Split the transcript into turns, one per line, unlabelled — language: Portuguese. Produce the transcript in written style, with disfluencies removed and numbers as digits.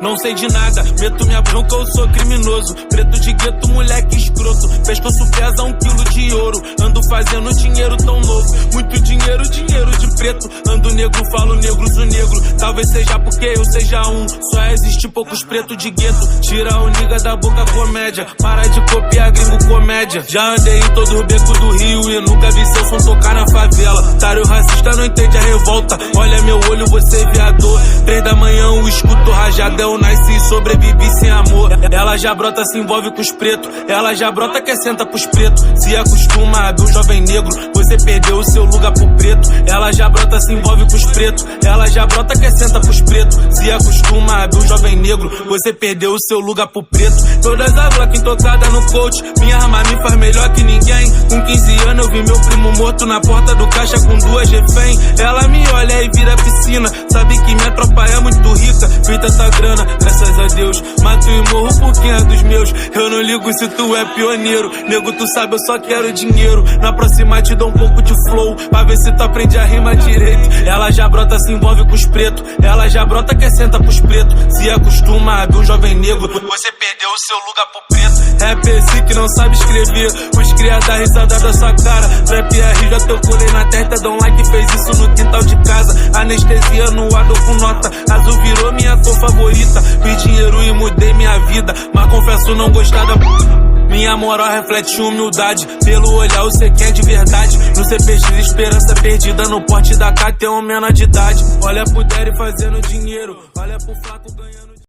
Não sei de nada, meto minha bronca, eu sou criminoso. Preto de gueto, moleque escroto. Pescoço pesa 1 quilo de ouro. Ando fazendo dinheiro tão novo. Muito dinheiro, dinheiro de preto. Ando negro, falo negro, sou negro. Talvez seja porque eu seja um. Só existe poucos pretos de gueto. Tira o niga da boca, comédia. Para de copiar gringo, comédia. Já andei em todo o beco do Rio e nunca vi seu som tocar na favela. Tário racista não entende a revolta. Olha meu olho, você é viador. 3 da manhã, o escuto rajado. Eu nasci e sobrevivi sem amor. Ela já brota, se envolve com os pretos. Ela já brota, quer senta pros pretos. Se acostuma a ver um jovem negro, você perdeu o seu lugar pro preto. Ela já brota, se envolve com os pretos. Ela já brota, quer senta pros pretos. Se acostuma a ver um jovem negro, você perdeu o seu lugar pro preto. Todas as Glock intocada no coach. Minha arma me faz melhor que ninguém. Com 15 anos eu vi meu primo morto na porta do caixa com 2 refém. Ela me olha e vira piscina. Sabe que minha tropa é muito rica. Fiz tanta grana, graças a Deus. Mato e morro por quem é dos meus. Eu não ligo se tu é pioneiro. Nego, tu sabe, eu só quero dinheiro. Na próxima te dou um pouco de flow, pra ver se tu aprende a rima direito. Ela já brota, se envolve com os pretos. Ela já brota, quer senta pros pretos. Se acostuma a ver um jovem negro, você perdeu o seu lugar pro preto. Rap esse que não sabe escrever. Os criados da risada da sua cara. Trap RJ, eu colei na testa. Dá um like, fez isso no quintal de casa. Anestesia no ar, dou com nota. Azul virou minha cor favorita. Fiz dinheiro e mudei minha vida, mas confesso não gostar da... Minha moral reflete humildade. Pelo olhar eu sei quem é de verdade. No CPX esperança perdida. No porte da K tem um menor de idade. Olha pro Derry fazendo dinheiro. Olha pro Flaco ganhando dinheiro.